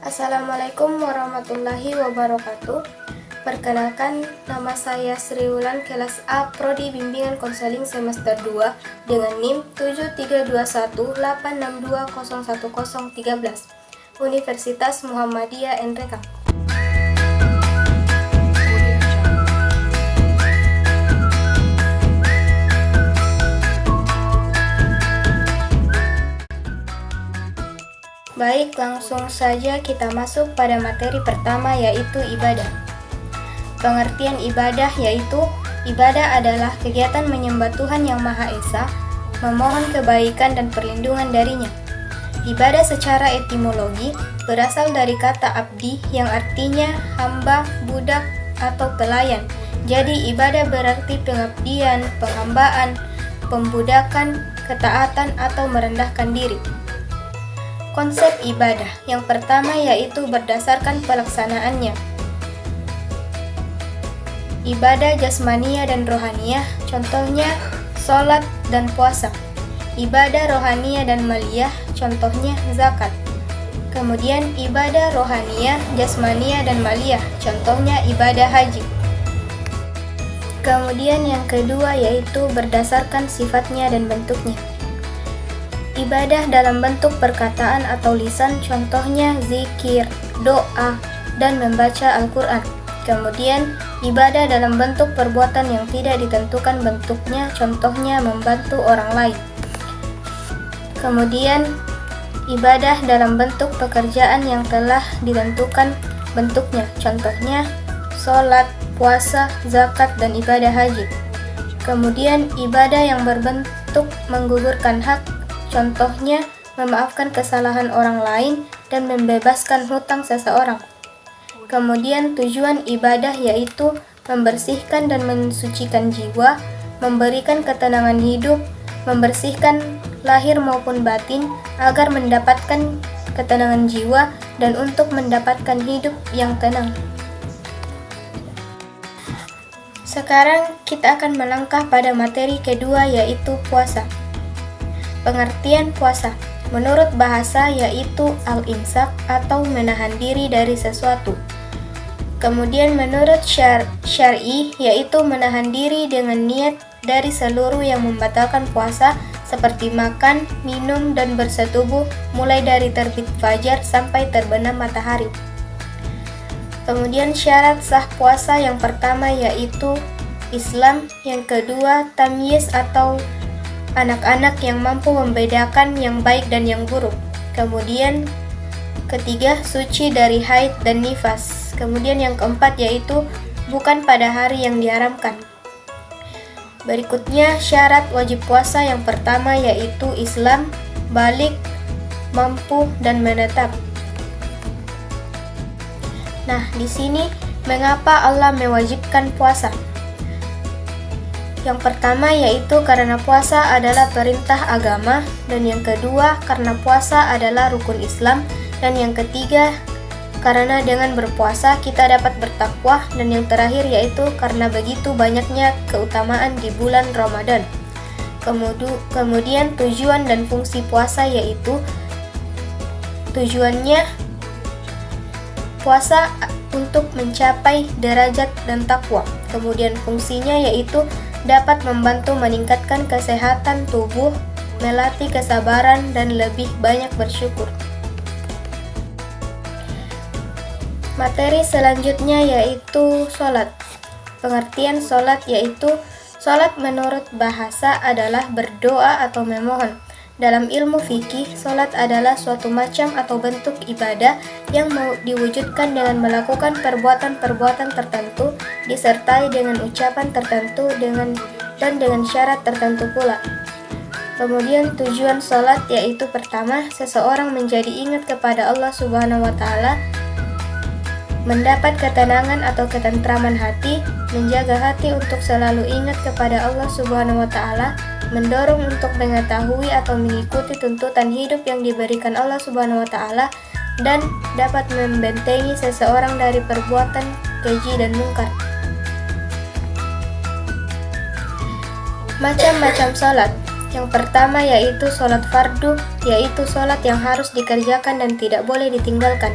Assalamualaikum warahmatullahi wabarakatuh. Perkenalkan, nama saya Sri Wulan, kelas A, Prodi Bimbingan Konseling semester 2 dengan NIM 732186201013, Universitas Muhammadiyah NRK. Baik, langsung saja kita masuk pada materi pertama, yaitu ibadah. Pengertian ibadah yaitu ibadah adalah kegiatan menyembah Tuhan Yang Maha Esa, memohon kebaikan dan perlindungan darinya. Ibadah secara etimologi berasal dari kata abdi yang artinya hamba, budak, atau pelayan. Jadi ibadah berarti pengabdian, penghambaan, pembudakan, ketaatan, atau merendahkan diri. Konsep ibadah yang pertama yaitu berdasarkan pelaksanaannya. Ibadah jasmania dan rohaniah, contohnya sholat dan puasa. Ibadah rohaniah dan maliyah, contohnya zakat. Kemudian ibadah rohaniah, jasmania dan maliyah, contohnya ibadah haji. Kemudian yang kedua yaitu berdasarkan sifatnya dan bentuknya. Ibadah dalam bentuk perkataan atau lisan, contohnya zikir, doa, dan membaca Al-Quran. Kemudian, ibadah dalam bentuk perbuatan yang tidak ditentukan bentuknya, contohnya membantu orang lain. Kemudian, ibadah dalam bentuk pekerjaan yang telah ditentukan bentuknya, contohnya sholat, puasa, zakat, dan ibadah haji. Kemudian, ibadah yang berbentuk menggugurkan hak, contohnya memaafkan kesalahan orang lain dan membebaskan hutang seseorang. Kemudian tujuan ibadah yaitu membersihkan dan mensucikan jiwa, memberikan ketenangan hidup, membersihkan lahir maupun batin agar mendapatkan ketenangan jiwa dan untuk mendapatkan hidup yang tenang. Sekarang kita akan melangkah pada materi kedua yaitu puasa. Pengertian puasa menurut bahasa yaitu al-imsak atau menahan diri dari sesuatu. Kemudian menurut syar'i yaitu menahan diri dengan niat dari seluruh yang membatalkan puasa seperti makan, minum, dan bersetubuh mulai dari terbit fajar sampai terbenam matahari. Kemudian syarat sah puasa yang pertama yaitu Islam, yang kedua tamyiz atau anak-anak yang mampu membedakan yang baik dan yang buruk. Kemudian ketiga, suci dari haid dan nifas. Kemudian yang keempat yaitu bukan pada hari yang diharamkan. Berikutnya syarat wajib puasa yang pertama yaitu Islam, balik, mampu, dan menetap. Nah, di sini mengapa Allah mewajibkan puasa? Yang pertama yaitu karena puasa adalah perintah agama, dan yang kedua karena puasa adalah rukun Islam, dan yang ketiga karena dengan berpuasa kita dapat bertakwa, dan yang terakhir yaitu karena begitu banyaknya keutamaan di bulan Ramadan. Kemudian tujuan dan fungsi puasa yaitu tujuannya puasa untuk mencapai derajat dan takwa. Kemudian fungsinya yaitu dapat membantu meningkatkan kesehatan tubuh, melatih kesabaran, dan lebih banyak bersyukur. Materi selanjutnya yaitu sholat. Pengertian sholat yaitu sholat menurut bahasa adalah berdoa atau memohon. Dalam ilmu fikih, sholat adalah suatu macam atau bentuk ibadah yang mau diwujudkan dengan melakukan perbuatan-perbuatan tertentu disertai dengan ucapan tertentu dan dengan syarat tertentu pula. Kemudian tujuan sholat yaitu pertama, seseorang menjadi ingat kepada Allah Subhanahu wa Ta'ala, mendapat ketenangan atau ketentraman hati, menjaga hati untuk selalu ingat kepada Allah Subhanahu wa Ta'ala, mendorong untuk mengetahui atau mengikuti tuntutan hidup yang diberikan Allah Subhanahu wa Ta'ala, dan dapat membentengi seseorang dari perbuatan keji dan mungkar. Macam-macam sholat. Yang pertama yaitu sholat fardu, yaitu sholat yang harus dikerjakan dan tidak boleh ditinggalkan.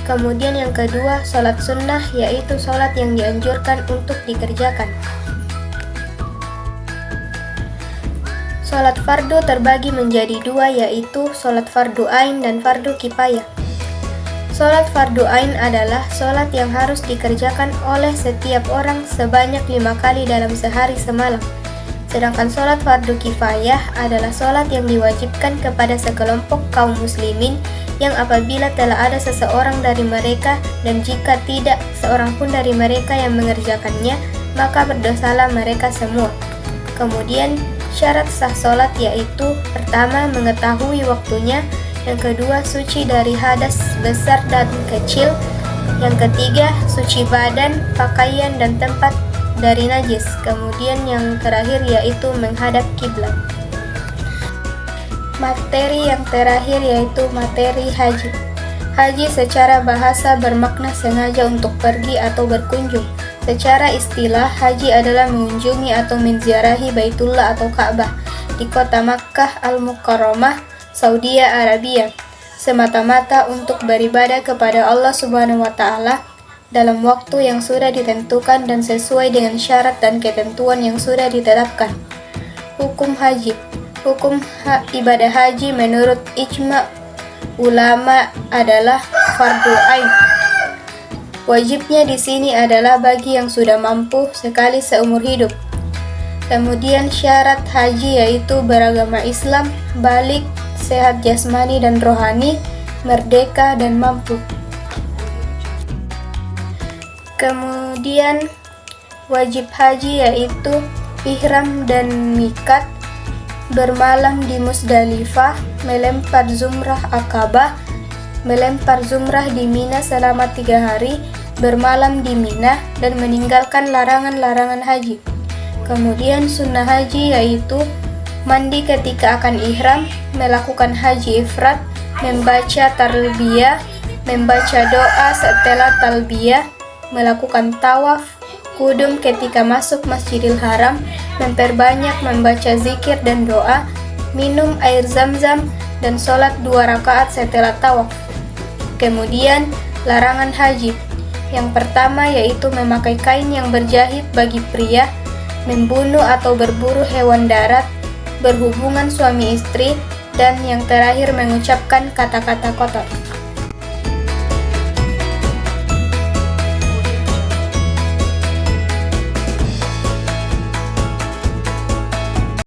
Kemudian yang kedua, sholat sunnah, yaitu sholat yang dianjurkan untuk dikerjakan. Sholat fardu terbagi menjadi dua, yaitu sholat fardu ain dan fardu kifayah. Sholat fardu ain adalah sholat yang harus dikerjakan oleh setiap orang sebanyak 5 kali dalam sehari semalam. Sedangkan sholat fardu kifayah adalah sholat yang diwajibkan kepada sekelompok kaum muslimin yang apabila telah ada seseorang dari mereka dan jika tidak seorang pun dari mereka yang mengerjakannya, maka berdosalah mereka semua. Kemudian syarat sah sholat yaitu pertama mengetahui waktunya, yang kedua suci dari hadas besar dan kecil, yang ketiga suci badan, pakaian dan tempat dari najis, kemudian yang terakhir yaitu menghadap kiblat. Materi yang terakhir yaitu materi haji. Haji secara bahasa bermakna sengaja untuk pergi atau berkunjung. Secara istilah, haji adalah mengunjungi atau menziarahi Baitullah atau Ka'bah di kota Makkah Al-Mukarramah, Saudi Arabia, semata-mata untuk beribadah kepada Allah Subhanahu wa Ta'ala dalam waktu yang sudah ditentukan dan sesuai dengan syarat dan ketentuan yang sudah ditetapkan. Hukum haji. Hukum ibadah haji menurut ijma' ulama adalah fardu ain. Wajibnya di sini adalah bagi yang sudah mampu sekali seumur hidup. Kemudian syarat haji yaitu beragama Islam, balik, sehat jasmani dan rohani, merdeka dan mampu. Kemudian wajib haji yaitu ihram dan miqat, bermalam di Musdalifah, melempar zumrah Aqabah, melempar zumrah di Mina selama 3 hari, bermalam di Mina, dan meninggalkan larangan-larangan haji. Kemudian sunnah haji yaitu mandi ketika akan ihram, melakukan haji ifrad, membaca talbiyah, membaca doa setelah talbiyah, melakukan tawaf, kudum ketika masuk Masjidil Haram, memperbanyak membaca zikir dan doa, minum air zam-zam, dan sholat 2 rakaat setelah tawaf. Kemudian larangan haji. Yang pertama yaitu memakai kain yang berjahit bagi pria, membunuh atau berburu hewan darat, berhubungan suami istri, dan yang terakhir mengucapkan kata-kata kotor.